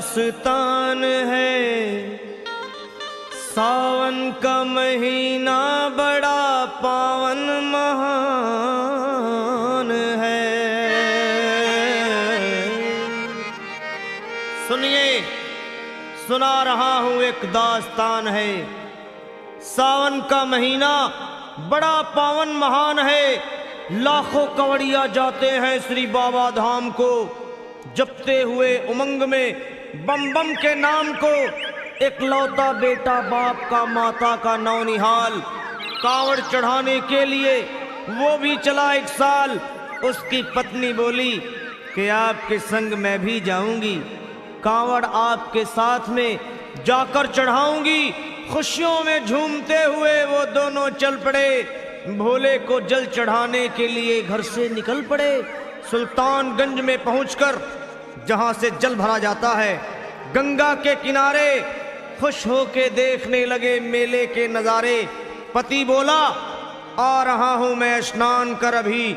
दास्तान है। सावन का महीना बड़ा पावन महान है। सुनिए, सुना रहा हूं एक दास्तान है। सावन का महीना बड़ा पावन महान है। लाखों कवड़िया जाते हैं श्री बाबा धाम को, जपते हुए उमंग में बम बम के नाम को। एक लौता बेटा बाप का माता का नौनिहाल, कांवड़ चढ़ाने के लिए वो भी चला एक साल। उसकी पत्नी बोली कि आपके संग मैं भी जाऊंगी, कांवड़ आपके साथ में जाकर चढ़ाऊंगी। खुशियों में झूमते हुए वो दोनों चल पड़े। भोले को जल चढ़ाने के लिए घर से निकल पड़े। सुल्तानगंज में पहुंचकर जहां से जल भरा जाता है, गंगा के किनारे खुश होके देखने लगे मेले के नजारे। पति बोला आ रहा हूं मैं स्नान कर अभी,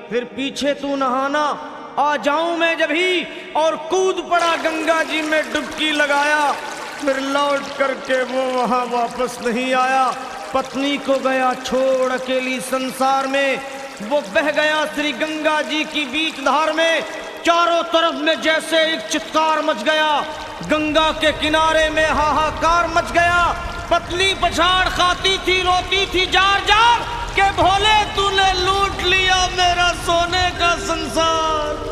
फिर पीछे तू नहाना आ जाऊं मैं जभी। और कूद पड़ा गंगा जी में डुबकी लगाया। फिर लौट करके वो वहां वापस नहीं आया। पत्नी को गया छोड़ अकेली संसार में। वो बह गया श्री गंगा जी की बीच धार में। चारों तरफ में जैसे एक चित्कार मच गया, गंगा के किनारे में हाहाकार मच गया। पत्नी पछाड़ खाती थी, रोती थी जार जार के भोले तूने लूट लिया मेरा सोने का संसार।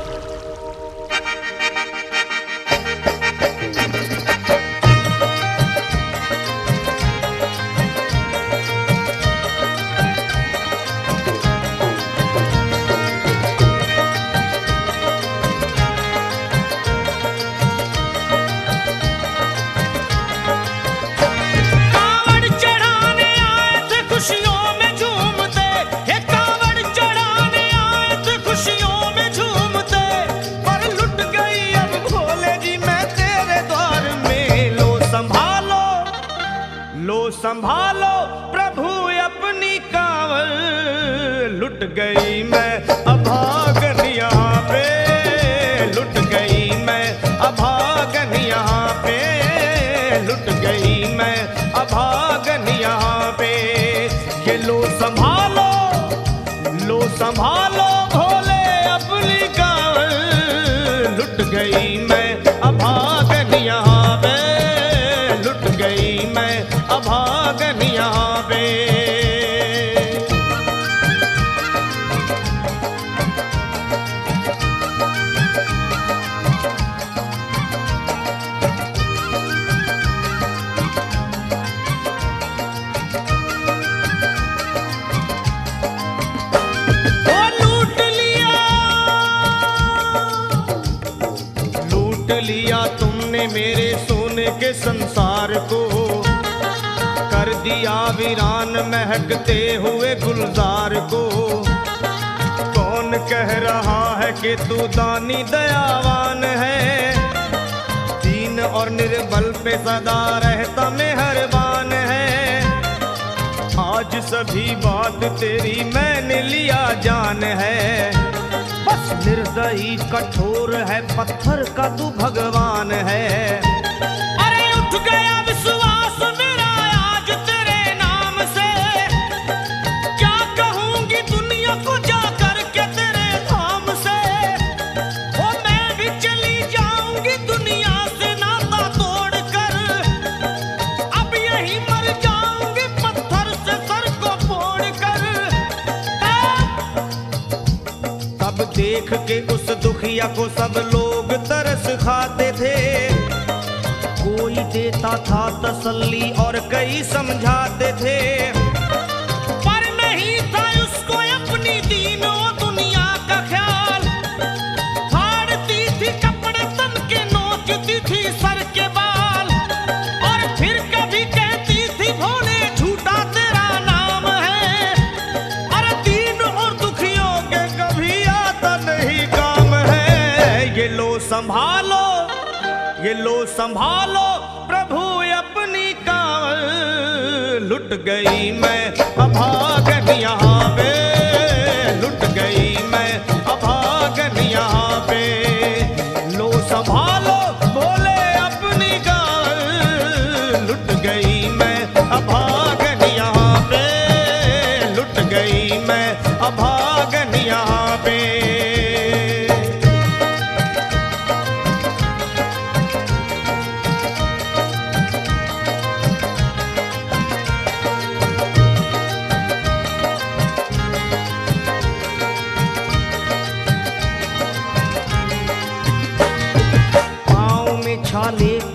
संभालो प्रभु अपनी कांवड़, लुट गई मैं अभागन यहाँ पे, लुट गई मैं अभागन यहाँ पे, लुट गई मैं अभागन यहाँ पे। ये लो संभालो भोले अपनी कांवड़, लुट गई मैं अभागन यहाँ पे, लुट गई मैं अभागन यहाँ पे। लूट लिया तुमने मेरे सोने के संसार को, कर दिया वीरान महकते हुए गुलजार को। कौन कह रहा है कि तू दानी दयावान है, दीन और निर्बल पे सदा रहता मेहरबान है। आज सभी बात तेरी मैंने लिया जान है, बस निर्दयी कठोर है पत्थर का तू भगवान है। अरे उठ गया विश्वास मेरा आज तेरे नाम से, क्या कहूंगी दुनिया को जाकर के तेरे धाम से। ओ मैं भी चली जाऊंगी दुनिया से नाता तोड़कर, अब यही मर जाऊंगी पत्थर से सर को फोड़कर। तब देख के उस दुखिया को सब लोग तरस खाते थे, कोई देता था तसल्ली और कई समझाते थे। पर नहीं था उसको अपनी दीनों दुनिया का ख्याल, फाड़ती थी कपड़े तन के, नोचती थी सर के बाल। और फिर कभी कहती थी भोले झूठा तेरा नाम है, अरे दीन और दुखियों के कभी आता नहीं काम है। ये लो संभालो प्रभु अपनी कांवड़, लुट गई मैं अभागन यहाँ पे, लुट गई मैं अभागन यहाँ पे। लो संभालो भोले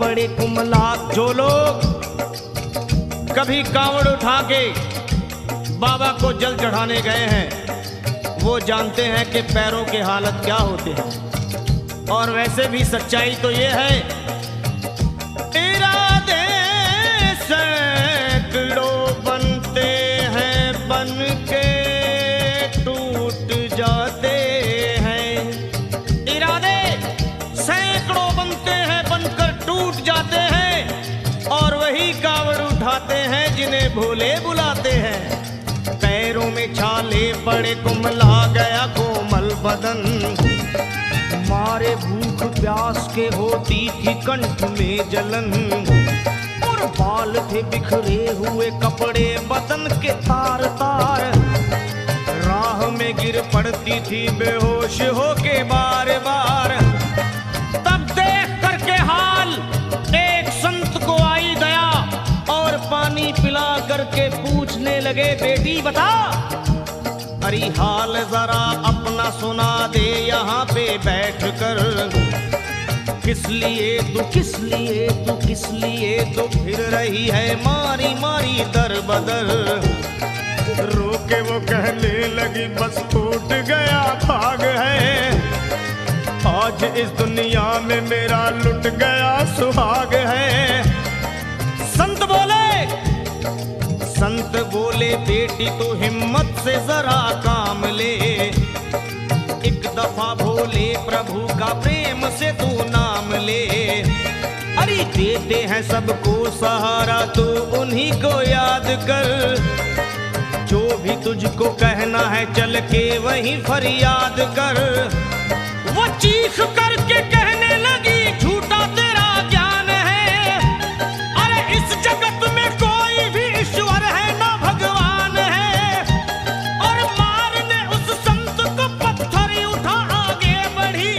पड़े कुमला। जो लोग कभी कांवड़ उठा के बाबा को जल चढ़ाने गए हैं वो जानते हैं कि पैरों के हालत क्या होते हैं। और वैसे भी सच्चाई तो ये है, इरादे सैकड़ों बनते हैं बन के टूट जाते हैं। इरादे सैकड़ों बनते हैं बनकर टूट जाते हैं और वही कावड़ उठाते हैं जिन्हें भोले बुलाते हैं। पैरों में छाले पड़े कुमला गया कोमल बदन, मारे भूख प्यास के होती थी कंठ में जलन। और बाल थे बिखरे हुए कपड़े बदन के तार तार, राह में गिर पड़ती थी बेहोश होके बार बार। तब देख करके हाल एक संत को आई दया और पानी पिला करके पूछने लगे, बेटी बता अरे हाल जरा अपना सुना दे यहाँ पे बैठ कर। किस लिए तू किस लिए तू किस लिए तो फिर रही है मारी मारी दर बदर। रोके वो कहने लगी बस टूट गया भाग है, आज इस दुनिया में मेरा लुट गया सुहाग है। संत बोले बेटी तो हिम्मत से जरा काम ले, एक दफा भोले प्रभु का प्रेम से तू नाम ले। अरे देते हैं सबको सहारा तू उन्हीं को याद कर, जो भी तुझको कहना है चल के वहीं फरियाद कर। वो चीख करके कहने लगी झूठा तेरा ज्ञान है, अरे इस जगत में कोई भी ईश्वर है ना भगवान है। और मारने उस संत को पत्थर उठा आगे बढ़ी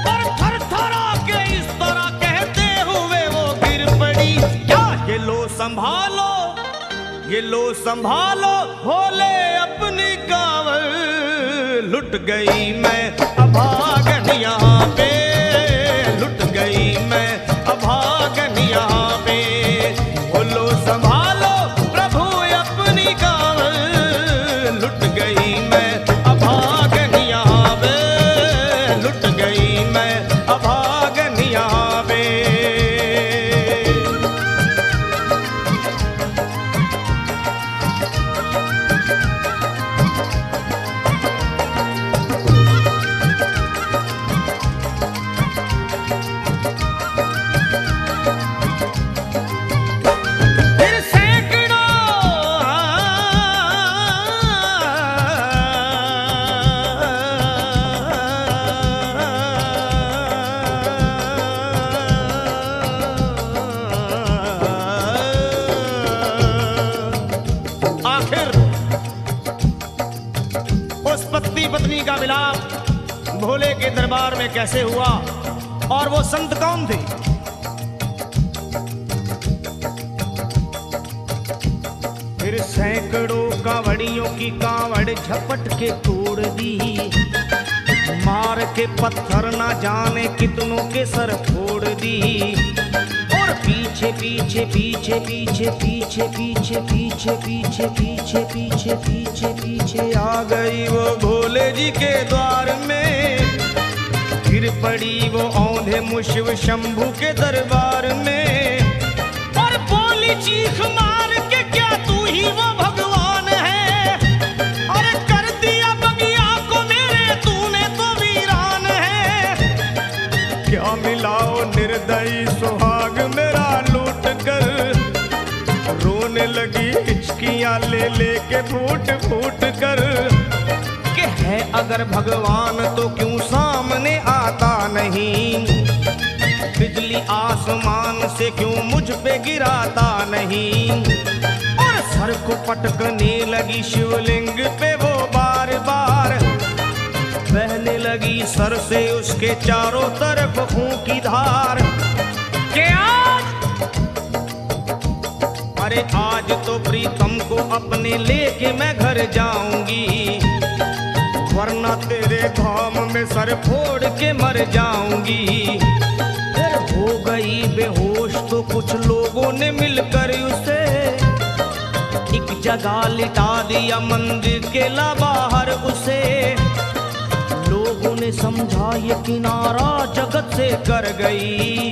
और थर थरा के इस तरह कहते हुए वो गिर पड़ी। क्या ये लो संभालो ये लो संभालो भोले अपनी कावड़ लुट गई मैं अभागन यहाँ पे, लुट गई मैं अभागन यहाँ पे। बोलो संभालो प्रभु अपनी कावड़ लुट गई मैं अभागन यहाँ पे, लुट गई मैं अभागन यहाँ पे। पत्नी का मिलाप भोले के दरबार में कैसे हुआ और वो संत कौन थे? फिर सैकड़ों कांवड़ियों की कांवड़ झपट के तोड़ दी, मार के पत्थर ना जाने कितनों के सर फोड़ दी। और पीछे पीछे पीछे पीछे पीछे पीछे पीछे पीछे पीछे पीछे पीछे पीछे आ गई वो भोले जी के द्वार में। गिर पड़ी वो औंधे मुशिव शंभू के दरबार में और बोली चीख मार के क्या तू ही वो भगवान है? अरे कर दिया बगिया को मेरे तूने तो वीरान है। क्या मिलाओ निर्दयी सुहाग मेरा लूट कर, रोने लगी हिचकियां ले लेके फूट फूट कर। कि है अगर भगवान तो क्यों सामने आता नहीं, बिजली आसमान से क्यों मुझ पे गिराता नहीं। और सर को पटकने लगी शिवलिंग पे वो बार बार, बहने लगी सर से उसके चारों तरफ खून की धार। के अरे आज तो प्रीतम को अपने लेके मैं घर जाऊंगी, वरना तेरे धाम में सर फोड़ के मर जाऊंगी। फिर हो गई का लिटा दिया मंदिर के ला बाहर उसे। लोगों ने समझा ये किनारा जगत से कर गई।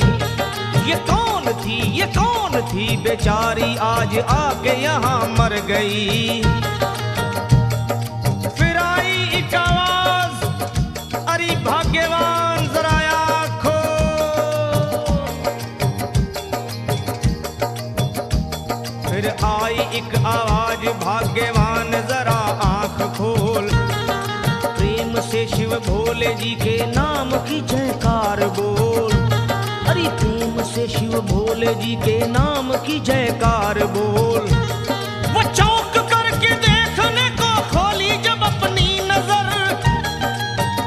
ये कौन थी बेचारी आज आके यहाँ मर गई। फिर आई एक आवाज, अरे भाग्यवान जरा आँखो। फिर आई एक आवाज, भाग्यवान जरा आँख खोल। प्रेम से शिव भोले जी के नाम की जयकार बोल। अरे प्रेम से शिव भोले जी के नाम की जयकार बोल। वो चौंक करके देखने को खोली जब अपनी नजर।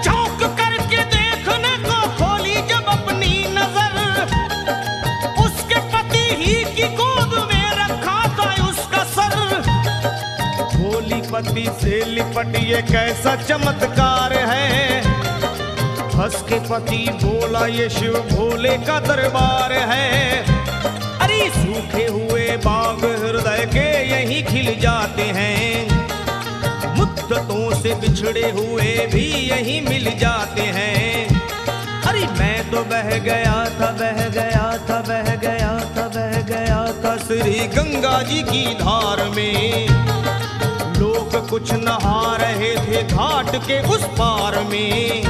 चौंक करके देखने को खोली जब अपनी नजर। उसके पति ही की गोद में रखा था उसका सर। भोली पति से लिपट ये कैसा चमत्कार है। हंस के पति बोला ये शिव भोले का दरबार है। अरे सूखे हुए बाग हृदय के यहीं खिल जाते हैं। मुद्दतों से बिछड़े हुए भी यहीं मिल जाते हैं। अरे मैं तो बह गया था, बह गया था, बह गया था, बह गया था श्री गंगा जी की धार में। लोग कुछ नहा रहे थे घाट के उस पार में।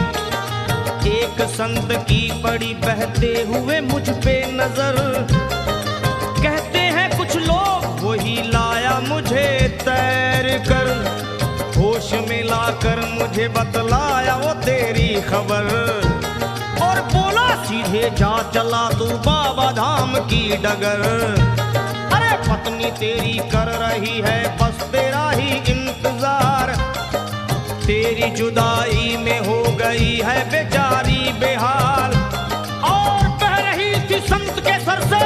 एक संत की पड़ी बहते हुए मुझ पे नजर। कहते हैं कुछ लोग वही लाया मुझे तैर कर। होश में लाकर मुझे बतलाया वो तेरी खबर। और बोला सीधे जा चला तू बाबा धाम की डगर। अरे पत्नी तेरी कर रही है बस तेरा ही इंतजार। तेरी जुदाई में हो गई है बेचारी बेहाल। और बह रही थी संत के सर से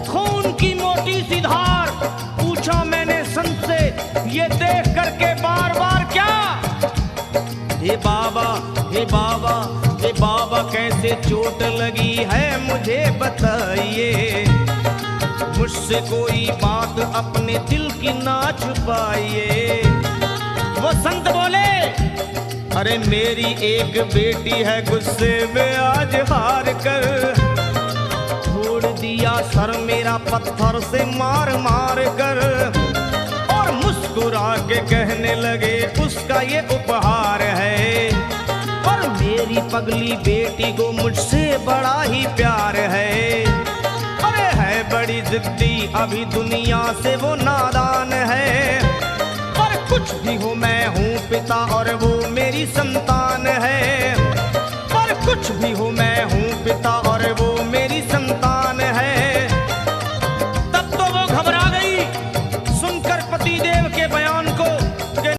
खून की मोटी सी धार। पूछा मैंने संत से ये देख करके बार बार क्या। हे बाबा, हे बाबा, हे बाबा कैसे चोट लगी है मुझे बताइए। मुझसे कोई बात अपने दिल की ना छुपाइए। वो संत बोले अरे मेरी एक बेटी है गुस्से में आज हार कर। छोड़ दिया सर मेरा पत्थर से मार मार कर। और मुस्कुरा के कहने लगे उसका ये उपहार है। और मेरी पगली बेटी को मुझसे बड़ा ही प्यार है। अरे है बड़ी जिद्दी अभी दुनिया से वो नादान है। कुछ भी हो मैं हूँ पिता और वो मेरी संतान है। पर कुछ भी हो मैं हूँ पिता और वो मेरी संतान